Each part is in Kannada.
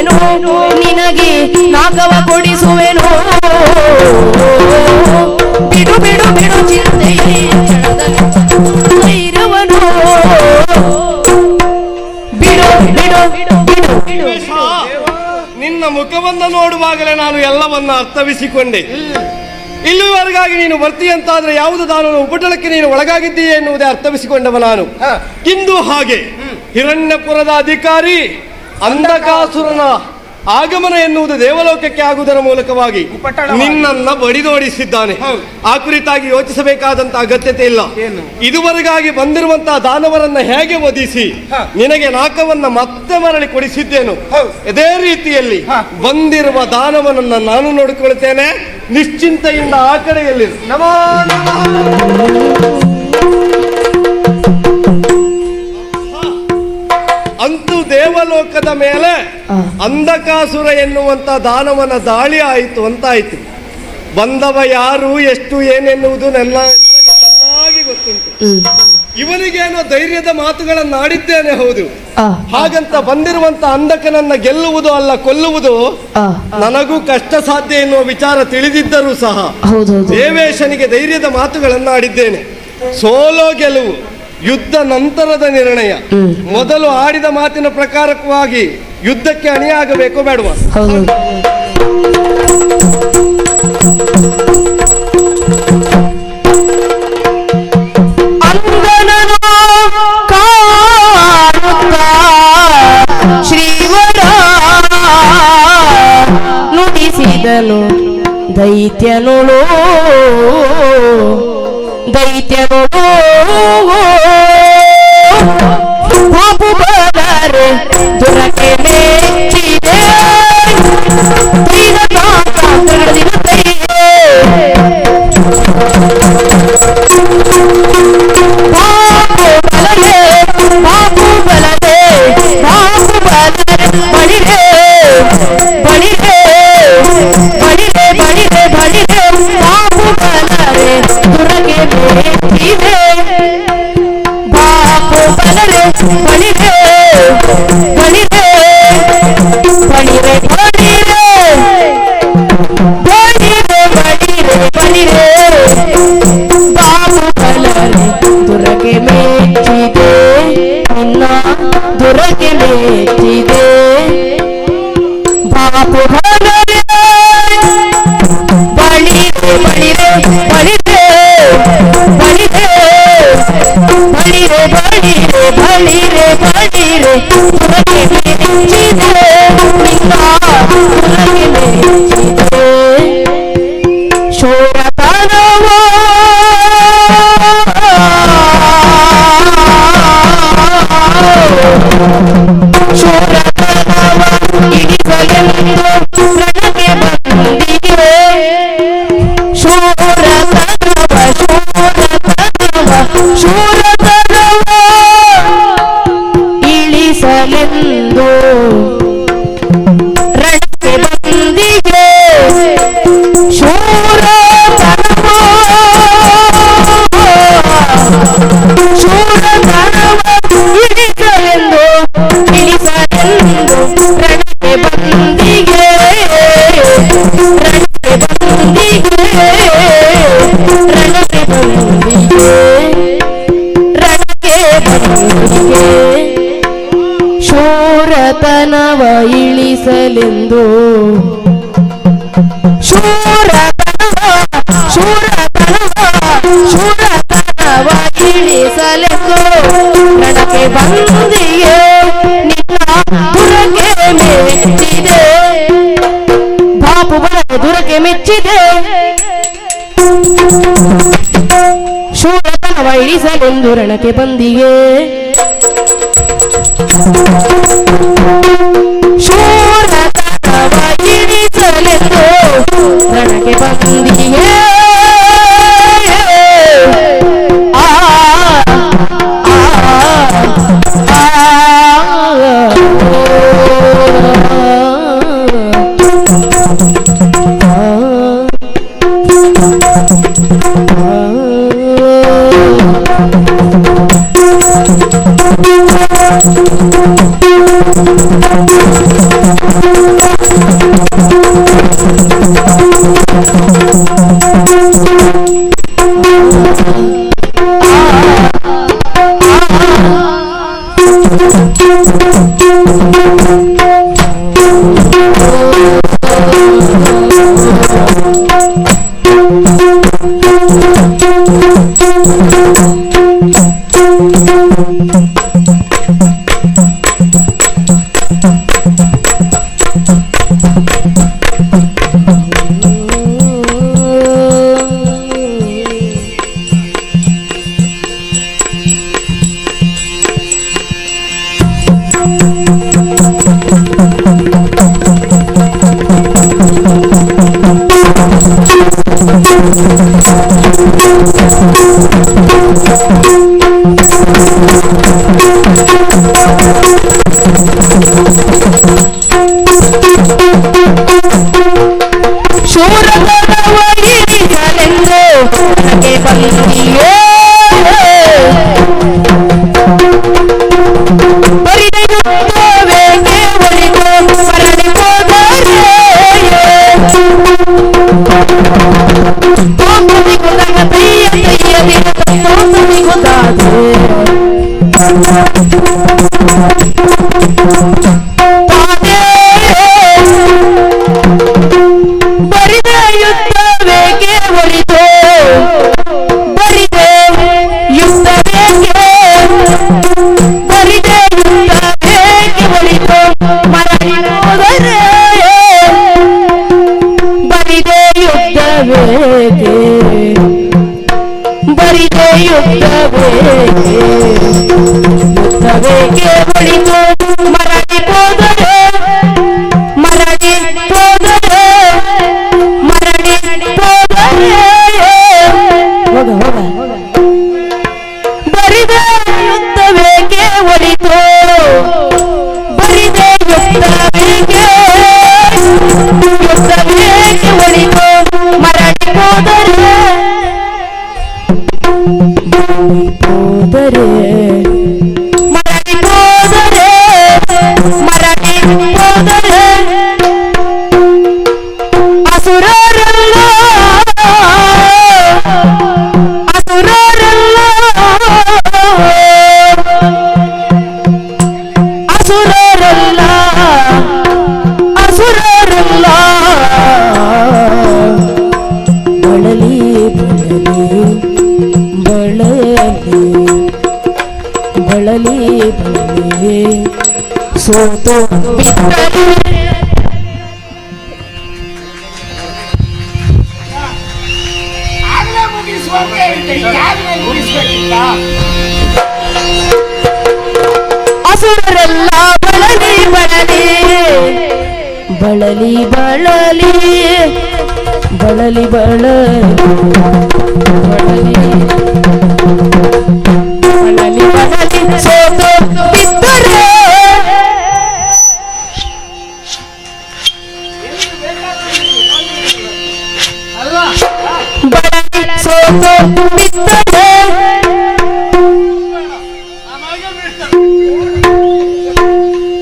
ಕೊಡಿಸುವೆನು, ನಿನಗೆ ನಾಗವ ಕೊಡಿಸುವೆನು. ಬಿಡು ಬಿಡು ಬಿಡು ಚಿಂತೆಯೇ ಧೈರ್ಯವನು. ಬಿಡು ಬಿಡು ಬಿಡು ಬಿಡು. ನಿನ್ನ ಮುಖವನ್ನು ನೋಡುವಾಗಲೇ ನಾನು ಎಲ್ಲವನ್ನ ಅರ್ಥವಿಸಿಕೊಂಡೆ. ಇಲ್ಲಿವರೆಗಾಗಿ ನೀನು ಬರ್ತೀಯಂತಾದ್ರೆ ಯಾವುದು ದಾನವನ್ನು ಉಪಟಳಕ್ಕೆ ನೀನು ಒಳಗಾಗಿದ್ದೀಯೆ ಎನ್ನುವುದೇ ಅರ್ಥವಿಸಿಕೊಂಡವ ನಾನು. ಇಂದು ಹಾಗೆ ಹಿರಣ್ಯಪುರದ ಅಧಿಕಾರಿ ಅಂಧಕಾಸುರನ ಆಗಮನ ಎನ್ನುವುದು ದೇವಲೋಕಕ್ಕೆ ಆಗುವುದರ ಮೂಲಕವಾಗಿ ನಿನ್ನನ್ನ ಬಡಿದೋಡಿಸಿದ್ದಾನೆ. ಆ ಕುರಿತಾಗಿ ಯೋಚಿಸಬೇಕಾದಂತ ಅಗತ್ಯತೆ ಇಲ್ಲ. ಇದುವರೆಗಾಗಿ ಬಂದಿರುವಂತಹ ದಾನವರನ್ನ ಹೇಗೆ ವಧಿಸಿ ನಿನಗೆ ನಾಕವನ್ನ ಮತ್ತೆ ಮರಳಿ ಕೊಡಿಸಿದ್ದೇನು, ಇದೇ ರೀತಿಯಲ್ಲಿ ಬಂದಿರುವ ದಾನವನನ್ನ ನಾನು ನೋಡಿಕೊಳ್ತೇನೆ. ನಿಶ್ಚಿಂತೆಯಿಂದ ಆ ಕಡೆಯಲ್ಲಿ ನಮೋ ಅಂತೂ ದೇವಲೋಕದ ಮೇಲೆ ಅಂಧಕಾಸುರ ಎನ್ನುವಂತ ದಾನವನ ದಾಳಿ ಆಯಿತು ಅಂತಾಯ್ತು. ಬಂದವ ಯಾರು, ಎಷ್ಟು ಏನೆನ್ನುವುದು ನನಗೆ ಚೆನ್ನಾಗಿ ಗೊತ್ತುಂಟು. ಇವನಿಗೇನೋ ಧೈರ್ಯದ ಮಾತುಗಳನ್ನು ಆಡಿದ್ದೇನೆ, ಹೌದು. ಹಾಗಂತ ಬಂದಿರುವಂತ ಅಂಧಕನನ್ನ ಗೆಲ್ಲುವುದು ಅಲ್ಲ ಕೊಲ್ಲುವುದು ನನಗೂ ಕಷ್ಟ ಸಾಧ್ಯ ಎನ್ನುವ ವಿಚಾರ ತಿಳಿದಿದ್ದರೂ ಸಹ ದೇವೇಶನಿಗೆ ಧೈರ್ಯದ ಮಾತುಗಳನ್ನು ಆಡಿದ್ದೇನೆ. ಸೋಲೋ ಗೆಲುವು ಯುದ್ಧ ನಂತರದ ನಿರ್ಣಯ. ಮೊದಲು ಆಡಿದ ಮಾತಿನ ಪ್ರಕಾರವಾಗಿ ಯುದ್ಧಕ್ಕೆ ಅಣಿಯಾಗಬೇಕು ಬೇಡವಾ? ಶ್ರೀವರ ನುಡಿಸಿದನು ದೈತ್ಯನುಳು ಬಾಬು ಬರರೆ ದುರಕೆ ಮೆಚ್ಚಿದೆ ಬಾಬು ಬಲದೆ ಬಳಿರೆ ಬಳಿರೆ ಬಳಿರೆ ಬಳಿರೆ ಬಳಿರೆ ಬಾಬು ಬಲರೆ ದುರಕೆ ಮೆಚ್ಚಿದೆ ಬಾಬು ಬಲರೆ ಬಳಿರೆ ಬಳಿರೆ ಬಳಿರೆ ಬಳಿರೆ ಬಳಿರೆ ಬಳಿರೆ ಬಾಬು ಬಲರೆ ದುರಕೆ ಮೆಚ್ಚಿದೆ ನಿನ್ನ ದುರಕೆ ಮೆಚ್ಚಿದೆ ಬಾಬು ಬಲರೆ ಬಳಿರೆ ಬಳಿರೆ ಬಳಿರೆ ಬಳಿರೆ ಬಳಿರೆ ಬಳಿರೆ ಬಳಿರೆ ಬಳಿರೆ ದುರಕೆ ಮೆಚ್ಚಿದೆ ನಿನ್ನ ದುರಕೆ ಮೆಚ್ಚಿದೆ ಶೂರತನವ ಇಡಿಸಲೆಂದು ರಣಕ್ಕೆ ಬಂದಿದೆ. ಶೂರತನವ ಇಳಿಸಲೆಂದು ರಣಕ್ಕೆ ಬಂದಿದೆ. ಇಳಿಸಲೆಂದು ರಣಕ್ಕೆ ಬಂದಿಗೆ ರಣಕ್ಕೆ ಬಂದಿಗೆ ಶೂರತನವ ಇಳಿಸಲೆಂದು ಶೂರತನವ ಇಳಿಸಲೆಂದು ರಣಕ್ಕೆ ಬಂದಿಗೆ ನಿನ್ನ ದುರಕೆ ಮೆಚ್ಚಿದೆ ಬಾಪು ಬಲ ದುರಕೆ ಮೆಚ್ಚಿದೆ ಶೂರತನವ ಇಳಿಸಲೆಂದು ರಣಕ್ಕೆ ಬಂದಿಗೆ ಶೂರತನವ ಇಳಿಸಲೆಂದು ರಣಕ್ಕೆ ಬಂದಿಗೆ ಹೋದರೆ ಅಸುರರೆಲ್ಲ ಅಸುರರೆಲ್ಲ ಅಸುರರೆಲ್ಲ ಅಸುರರೆಲ್ಲ ಬಳಲಿ ಬಳಲಿ ಬಳಲಿ ಬಳಲಿ ಸೋತು ಬಿಟ್ಟರೆ ಅಸುರರೆಲ್ಲ ಬಳಲಿ ಬಳಲಿ ಬಳಲಿ ಬಳಲಿ ಬಳಲಿ ಬಳಲಿ ಬಳಲಿ ಬಳಲಿ ಸೋತು ಬಿಟ್ಟರೆ ಬಳಲಿ ಸೋತು ಬಿಟ್ಟರೆ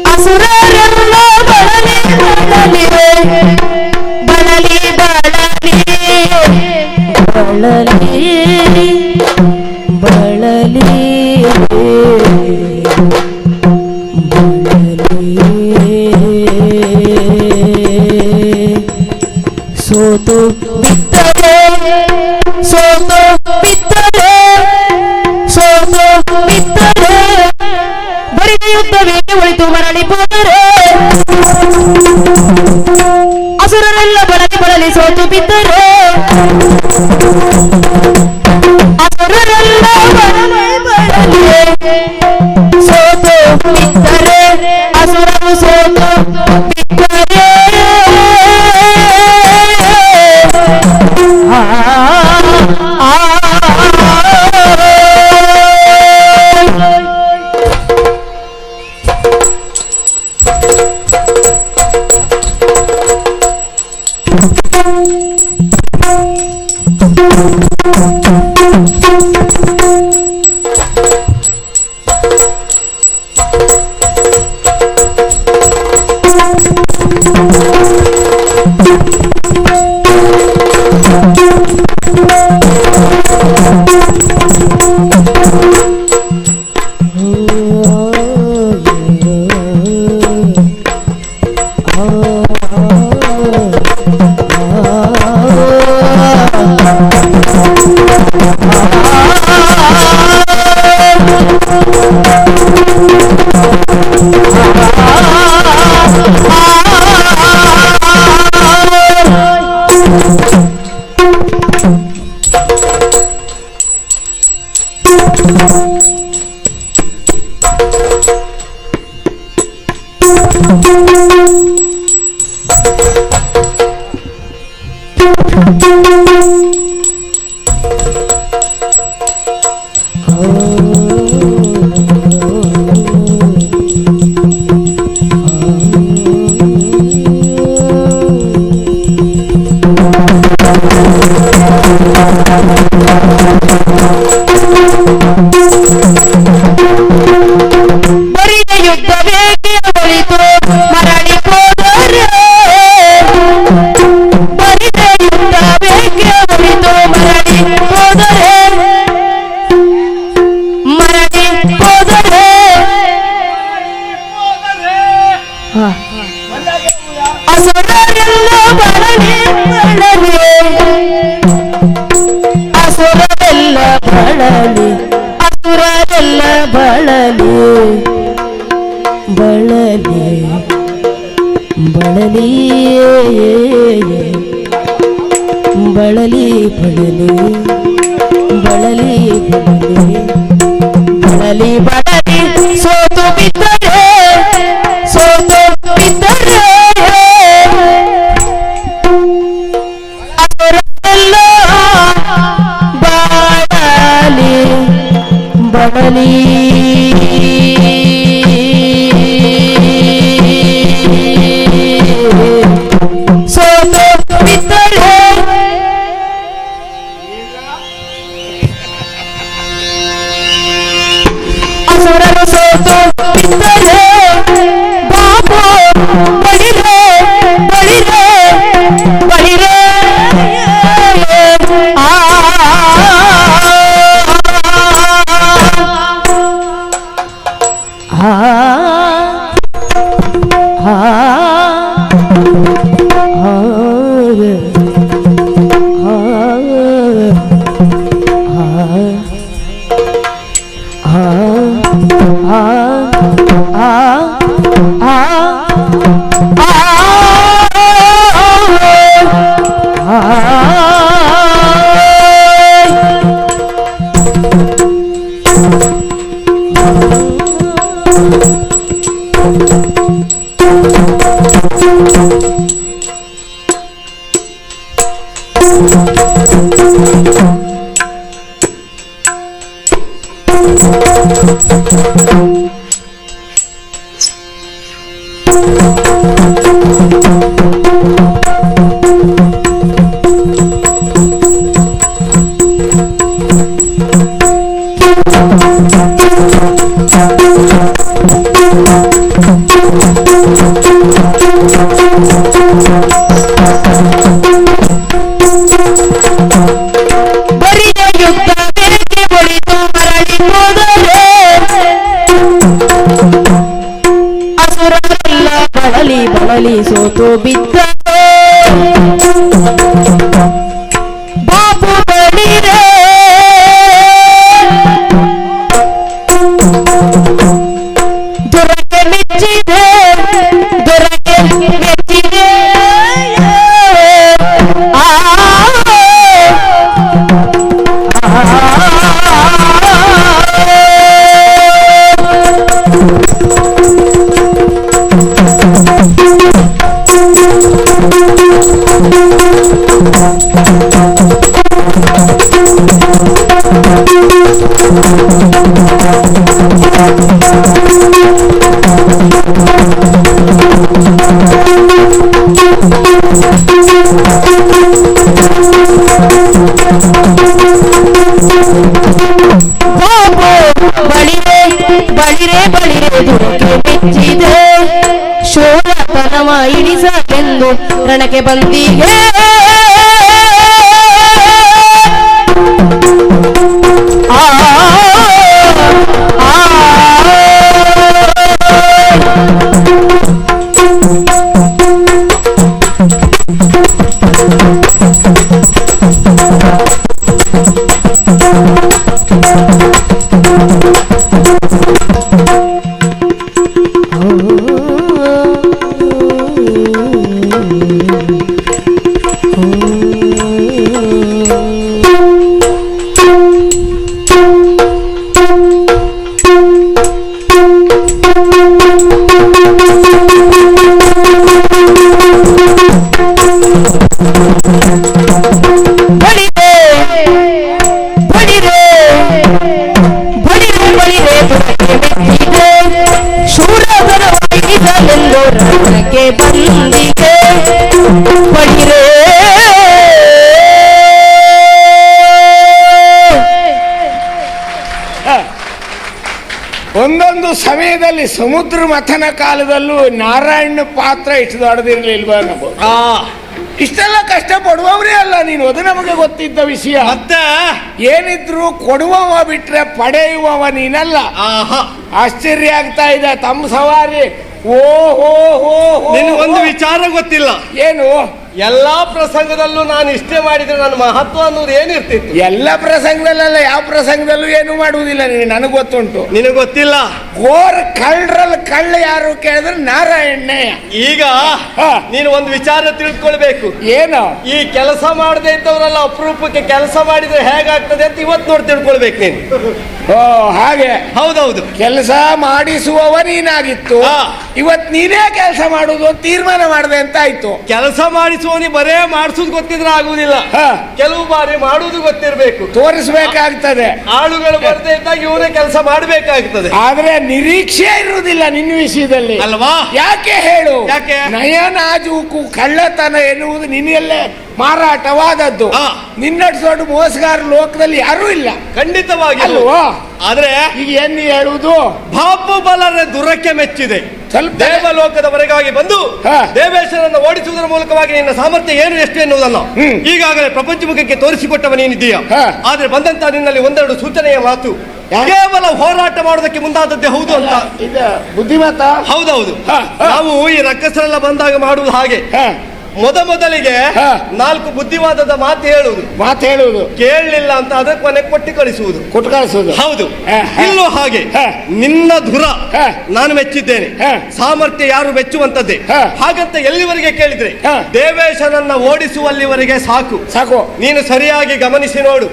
ಅಸುರರೆಲ್ಲ ಬಳಲಿ ಬಳಲಿ ಬಳಲಿ ಬಳಲಿ ಬಳಲಿ ಸೋತು ಬಿಟ್ಟರೆ ಸೋತು ಬಿಟ್ಟರೆ ಸೋತು ಬಿಟ್ಟರೆ ಬರಿದ ಯುದ್ಧವೇ ಉಳಿತು ಮರಳಿ ಹೋದರೆ ಅಸುರರೆಲ್ಲ ಬಳಲಿ ಬಳಲಿ ಸೋತು ಬಿದ್ದರೆ ಅಸುರರೆಲ್ಲ ಬಳಲಿ ಬಳಲಿ ಸೋತು ಬಿದ್ದರೆ ಅಸುರರು ಸೋತು ಬಿದ್ದರೆ ಬಳಲಿ ಅಸುರರೆಲ್ಲ ಬಳಲಿ ಬಳಲಿ ಬಳಲಿ ಬಳಲಿ ಬಳಲಿ ಬಳಲಿ ಬಳಲಿ ಬಳಲಿ ಸೋತು ಬಿದ್ದರೆ ಸೋತು ಬಿದ್ದರೆ ಅಸುರರೆಲ್ಲ ಬಳಲಿ ಬಳಲಿ ಸೋತು ಬಿದ್ದರೆ ಅಸುರರು ಸೋತು ಬಿದ್ದರೆ ಬಳಲಿ ಸೋತು ಬಿದ್ದ ಬಾಬು ಬಳಿರೆ ದೊರಕೆ ಮೆಚ್ಚಿದೆ ದೊರಕೆ ಮೆಚ್ಚಿದೆ ಬಳಿರೆ ಬಳಿರೆ ದುರಕೆ ಮೆಚ್ಚಿದೆ ಶೋರತನವ ಇಳಿಸಲೆಂದು ರಣಕ್ಕೆ ಬಂದಿಗೆ ಬಂದಿಗೆ ಬಳಿರೆ ಒಂದೊಂದು ಸಮಯದಲ್ಲಿ ಸಮುದ್ರ ಮಥನ ಕಾಲದಲ್ಲೂ ನಾರಾಯಣ ಪಾತ್ರ ಇಷ್ಟು ದೊಡ್ಡದಿರ್ಲಿಲ್ವಾ ನಾವು ಇಷ್ಟೆಲ್ಲ ಕಷ್ಟ ಪಡುವವರೇ ಅಲ್ಲ ನೀನು, ಅದು ನಮಗೆ ಗೊತ್ತಿದ್ದ ವಿಷಯ. ಮತ್ತೆ ಏನಿದ್ರು ಕೊಡುವವ ಬಿಟ್ರೆ ಪಡೆಯುವವ ನೀನಲ್ಲ. ಆಶ್ಚರ್ಯ ಆಗ್ತಾ ಇದೆ ತಮ್ಮ ಸವಾರಿ. ಓಹೋ ಹೋ ಒಂದು ವಿಚಾರ ಗೊತ್ತಿಲ್ಲ ಏನು? ಎಲ್ಲಾ ಪ್ರಸಂಗದಲ್ಲೂ ನಾನು ಇಷ್ಟೇ ಮಾಡಿದ್ರೆ ನನ್ನ ಮಹತ್ವ ಅನ್ನೋದು ಏನಿರ್ತಿತ್ತು? ಎಲ್ಲ ಪ್ರಸಂಗದಲ್ಲ, ಯಾವ ಪ್ರಸಂಗದಲ್ಲೂ ಏನು ಮಾಡುವುದಿಲ್ಲ. ನನಗೆ ಗೊತ್ತುಂಟು, ನಿನಗೆ ಗೊತ್ತಿಲ್ಲ. ಘೋರ ಕಳ್ಳರಲ್ಲಿ ಕಳ್ಳ ಯಾರು ಕೇಳಿದ್ರೆ ನಾರಾಯಣಯ್ಯ. ಈಗ ನೀನು ಒಂದು ವಿಚಾರ ತಿಳ್ಕೊಳ್ಬೇಕು. ಏನು? ಈ ಕೆಲಸ ಮಾಡದೆ ಇದ್ದವರೆಲ್ಲ ಅಪರೂಪಕ್ಕೆ ಕೆಲಸ ಮಾಡಿದ್ರೆ ಹೇಗಾಗ್ತದೆ ಅಂತ ಇವತ್ತು ನೋಡಿ ತಿಳ್ಕೊಳ್ಬೇಕು ನೀನು. ಓ ಹಾಗೆ? ಹೌದೌದು. ಕೆಲಸ ಮಾಡಿಸುವವ ನೀನಾಗಿತ್ತು, ಇವತ್ತು ನೀನೇ ಕೆಲಸ ಮಾಡುದು ಅಂತ ತೀರ್ಮಾನ ಮಾಡಿದೆ ಅಂತ ಆಯ್ತು. ಕೆಲಸ ಮಾಡಿಸುವವನಿ ಬರೇ ಮಾಡಿಸುದು ಗೊತ್ತಿದ್ರೆ ಆಗುವುದಿಲ್ಲ, ಕೆಲವು ಬಾರಿ ಮಾಡುವುದು ಗೊತ್ತಿರಬೇಕು, ತೋರಿಸ್ಬೇಕಾಗ್ತದೆ. ಆಳುಗಳು ಬರದೇ ಇದ್ದಾಗ ಇವನೇ ಕೆಲಸ ಮಾಡಬೇಕಾಗ್ತದೆ. ಆದ್ರೆ ನಿರೀಕ್ಷೆ ಇರುವುದಿಲ್ಲ ನಿನ್ನ ವಿಷಯದಲ್ಲಿ ಅಲ್ವಾ? ಯಾಕೆ ಹೇಳು? ಯಾಕೆ? ನಯನಾಜೂಕು ಕಳ್ಳತನ ಎನ್ನುವುದು ನಿನ್ನಲ್ಲೇ ಮಾರಾಟವಾದದ್ದು. ನಿನ್ನಷ್ಟು ದೊಡ್ಡ ಮೋಸಗಾರ ಲೋಕದಲ್ಲಿ ಯಾರೂ ಇಲ್ಲ. ಖಂಡಿತವಾಗಿ ಅಲ್ವಾ? ಆದ್ರೆ ಈಗ ಏನ್ ಹೇಳುವುದು? ಬಾಬು ಬಲರ ದುರಕ್ಕೆ ಮೆಚ್ಚಿದೆ. ಸ್ವಲ್ಪ ದೇವಲೋಕದವರೆಗಾಗಿ ಬಂದು ದೇವೇಶ್ವರನ್ನು ಓಡಿಸುವುದರ ಮೂಲಕವಾಗಿ ನಿನ್ನ ಸಾಮರ್ಥ್ಯ ಏನು ಎಷ್ಟು ಎನ್ನುವುದನ್ನು ಈಗಾಗಲೇ ಪ್ರಪಂಚ ಮುಖಕ್ಕೆ ತೋರಿಸಿಕೊಟ್ಟವ ನೀನಿದ್ದೀಯ. ಆದ್ರೆ ಬಂದಂತ ನಿನ್ನಲ್ಲಿ ಒಂದೆರಡು ಸೂಚನೆಯ ಮಾತು. ಕೇವಲ ಹೋರಾಟ ಮಾಡೋದಕ್ಕೆ ಮುಂದಾದದ್ದೇ ಹೌದು ಅಂತ. ಬುದ್ಧಿಮತ. ಹೌದೌದು. ನಾವು ಈ ರಕ್ಕಸರೆಲ್ಲ ಬಂದಾಗ ಮಾಡುವುದು ಹಾಗೆ. ಮೊದಲಿಗೆ 4 ಬುದ್ಧಿವಾದದ ಮಾತು ಹೇಳುವುದು, ಕೇಳಲಿಲ್ಲ ಅಂತ ಅದಕ್ಕೆ ಮನೆ ಕೊಟ್ಟು ಕಳಿಸುವುದು. ಹೌದು. ಇಲ್ಲೂ ಹಾಗೆ ನಿನ್ನ ಧುರ ನಾನು ಮೆಚ್ಚಿದ್ದೇನೆ, ಸಾಮರ್ಥ್ಯ ಯಾರು ಮೆಚ್ಚುವಂತದ್ದೇ. ಹಾಗಂತ ಎಲ್ಲಿವರೆಗೆ ಕೇಳಿದ್ರೆ ದೇವೇಶನನ್ನ ಓಡಿಸುವಲ್ಲಿವರೆಗೆ ಸಾಕು. ನೀನು ಸರಿಯಾಗಿ ಗಮನಿಸಿ ನೋಡು.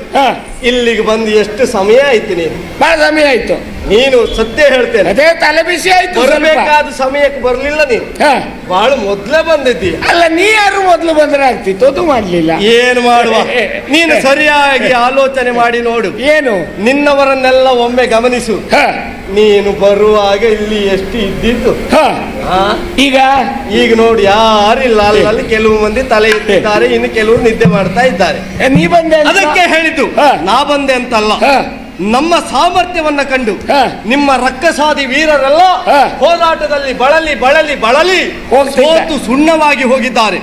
ಇಲ್ಲಿಗೆ ಬಂದು ಎಷ್ಟು ಸಮಯ ಆಯ್ತು ನೀನು? ಬಹಳ ಸಮಯ ಆಯ್ತು. ನೀನು ಸತ್ಯ ಹೇಳ್ತೇನೆ, ಅದೇ ತಲೆ ಬಿಸಿ ಆಯ್ತು. ಬರಬೇಕಾದ ಸಮಯಕ್ಕೆ ಬರ್ಲಿಲ್ಲ ನೀನು. ಬಹಳ ಮೊದ್ಲೇ ಬಂದಿದ್ದೀಯ. ಅಲ್ಲ, ನೀ ಯಾರು ಮೊದ್ಲು ಬಂದ್ರೆ ಆಗ್ತಿತ್ತು, ಅದು ಮಾಡ್ಲಿಲ್ಲ. ಏನು ಮಾಡುವ, ನೀನು ಸರಿಯಾಗಿ ಆಲೋಚನೆ ಮಾಡಿ ನೋಡು. ಏನು? ನಿನ್ನವರನ್ನೆಲ್ಲ ಒಮ್ಮೆ ಗಮನಿಸು. ನೀನು ಬರುವಾಗ ಇಲ್ಲಿ ಎಷ್ಟು ಇದ್ದಿತ್ತು, ಈಗ ಈಗ ನೋಡಿ ಯಾರಿಲ್ಲ. ಅಲ್ಲಿ ಕೆಲವು ಮಂದಿ ತಲೆ ಎತ್ತಿದ್ದಾರೆ, ಇನ್ನು ಕೆಲವರು ನಿದ್ದೆ ಮಾಡ್ತಾ ಇದ್ದಾರೆ. ನೀ ಬಂದೆ ಅದಕ್ಕೆ ಹೇಳಿದ್ದು, ನಾ ಬಂದೆ ಅಂತಲ್ಲ. ನಮ್ಮ ಸಾಮರ್ಥ್ಯವನ್ನ ಕಂಡು ನಿಮ್ಮ ರಕ್ಕಸಾದಿ ವೀರರೆಲ್ಲ ಹೋರಾಟದಲ್ಲಿ ಬಳಲಿ ಬಳಲಿ ಬಳಲಿ ಸೋತು ಸುಣ್ಣವಾಗಿ ಹೋಗಿದ್ದಾರೆ.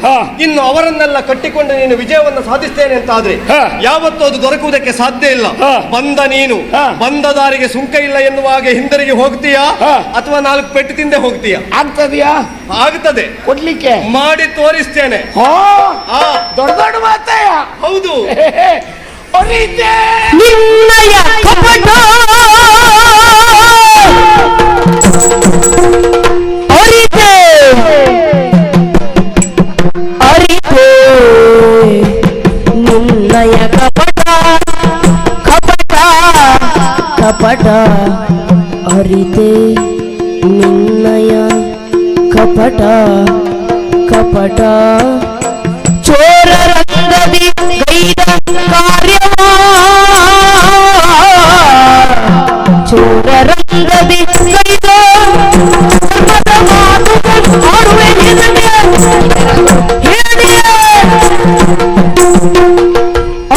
ಇನ್ನು ಅವರನ್ನೆಲ್ಲ ಕಟ್ಟಿಕೊಂಡು ನೀನು ವಿಜಯವನ್ನು ಸಾಧಿಸ್ತೇನೆ ಅಂತಾದ್ರೆ ಯಾವತ್ತೂ ಅದು ದೊರಕುವುದಕ್ಕೆ ಸಾಧ್ಯ ಇಲ್ಲ. ಬಂದ ನೀನು ಬಂದ ದಾರಿಗೆ ಸುಂಕ ಇಲ್ಲ ಎನ್ನುವಾಗ ಹಿಂದಿರುಗಿ ಹೋಗ್ತೀಯಾ ಅಥವಾ 4 ಪೆಟ್ಟು ತಿಂದೆ ಹೋಗ್ತೀಯಾ? ಆಗ್ತದೆಯಾ? ಆಗ್ತದೆ, ಕೊಡ್ಲಿಕ್ಕೆ ಮಾಡಿ ತೋರಿಸ್ತೇನೆ. ದೊಡ್ಡ ದೊಡ್ಡ ಮಾತಾಯ. ಹೌದು. ನಿನ್ನಯ ಕಪಟ ಅರಿತೆ ಅರಿತೆ ನಿನ್ನಯ ಕಪಟ ಕಪಟ ಕಪಟ ಅರಿತೆ ನಿನ್ನಯ ಕಪಟ ಕಪಟ ಚೋರರಂಗದಿ ಗೈದ ಕಾರ್ಯವ ಚೋರರಂಗದಿ ಗೈದ ಮಾಡುವೆ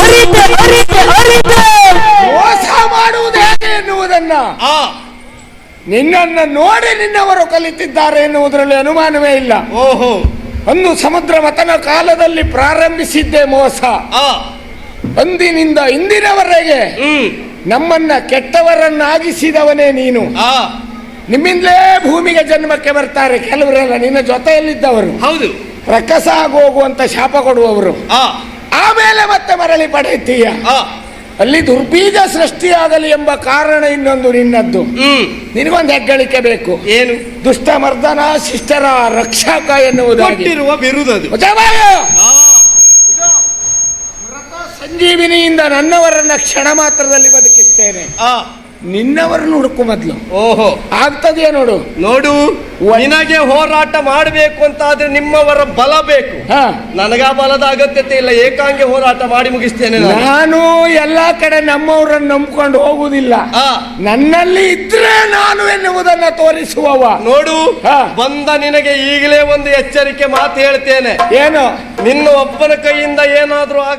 ಅರಿತೆ ಅರಿತೆ ಅರಿತೆ ಮೋಸ ಮಾಡುವುದು ಹೇಗೆ ಎನ್ನುವುದನ್ನ ನಿನ್ನನ್ನು ನೋಡಿ ನಿನ್ನವರು ಕಲಿತಿದ್ದಾರೆ ಎನ್ನುವುದರಲ್ಲಿ ಅನುಮಾನವೇ ಇಲ್ಲ. ಓಹೋ, ಒಂದು ಸಮುದ್ರ ಮಥನ ಕಾಲದಲ್ಲಿ ಪ್ರಾರಂಭಿಸಿದ್ದೆ ಮೋಸ. ಅಂದಿನಿಂದ ಇಂದಿನವರೆಗೆ ನಮ್ಮನ್ನ ಕೆಟ್ಟವರನ್ನಾಗಿಸಿದವನೇ ನೀನು. ನಿಮ್ಮಿಂದಲೇ ಭೂಮಿಗೆ ಜನ್ಮಕ್ಕೆ ಬರ್ತಾರೆ ಕೆಲವರೆಲ್ಲ, ನಿನ್ನ ಜೊತೆಯಲ್ಲಿದ್ದವರು. ಹೌದು, ರಕ್ಕಸ ಹೋಗುವಂತ ಶಾಪ ಕೊಡುವವರು. ಆಮೇಲೆ ಮತ್ತೆ ಮರಳಿ ಪಡೆಯುತ್ತೀಯ. ಅಲ್ಲಿ ದುರ್ಬೀಜ ಸೃಷ್ಟಿಯಾಗಲಿ ಎಂಬ ಕಾರಣ ಇನ್ನೊಂದು ನಿನ್ನದ್ದು. ನಿನಗೊಂದು ಹೆಗ್ಗಳಿಕೆ ಬೇಕು. ಏನು? ದುಷ್ಟ ಮರ್ದನ ಶಿಷ್ಟರ ರಕ್ಷಕ ಎನ್ನುವುದಾಗಿರುವ ಬಿರುದದು. ಸಂಜೀವಿನಿಯಿಂದ ನನ್ನವರನ್ನ ಕ್ಷಣ ಮಾತ್ರದಲ್ಲಿ ಬದುಕಿಸ್ತೇನೆ. ನಿನ್ನವರನ್ನು ಹುಡುಕು ಮೊದಲು. ಓಹೋ, ಆಗ್ತದೆಯಾ ನೋಡು. ನೋಡು, ನಿನಗೆ ಹೋರಾಟ ಮಾಡಬೇಕು ಅಂತಾದ್ರೆ ನಿಮ್ಮವರ ಬಲ ಬೇಕು. ನನಗ ಬಲದ ಅಗತ್ಯತೆ ಇಲ್ಲ, ಏಕಾಂಗಿ ಹೋರಾಟ ಮಾಡಿ ಮುಗಿಸ್ತೇನೆ. ನಾನು ಎಲ್ಲಾ ಕಡೆ ನಮ್ಮವರನ್ನು ನಂಬ್ಕೊಂಡು ಹೋಗುವುದಿಲ್ಲ. ನನ್ನಲ್ಲಿ ಇದ್ರೆ ನಾನು ಎನ್ನುವುದನ್ನ ತೋರಿಸುವವ. ನೋಡು, ಬಂದ ನಿನಗೆ ಈಗಲೇ ಒಂದು ಎಚ್ಚರಿಕೆ ಮಾತು ಹೇಳ್ತೇನೆ. ಏನು? ನಿನ್ನ ಒಬ್ಬನ ಕೈಯಿಂದ ಏನಾದ್ರೂ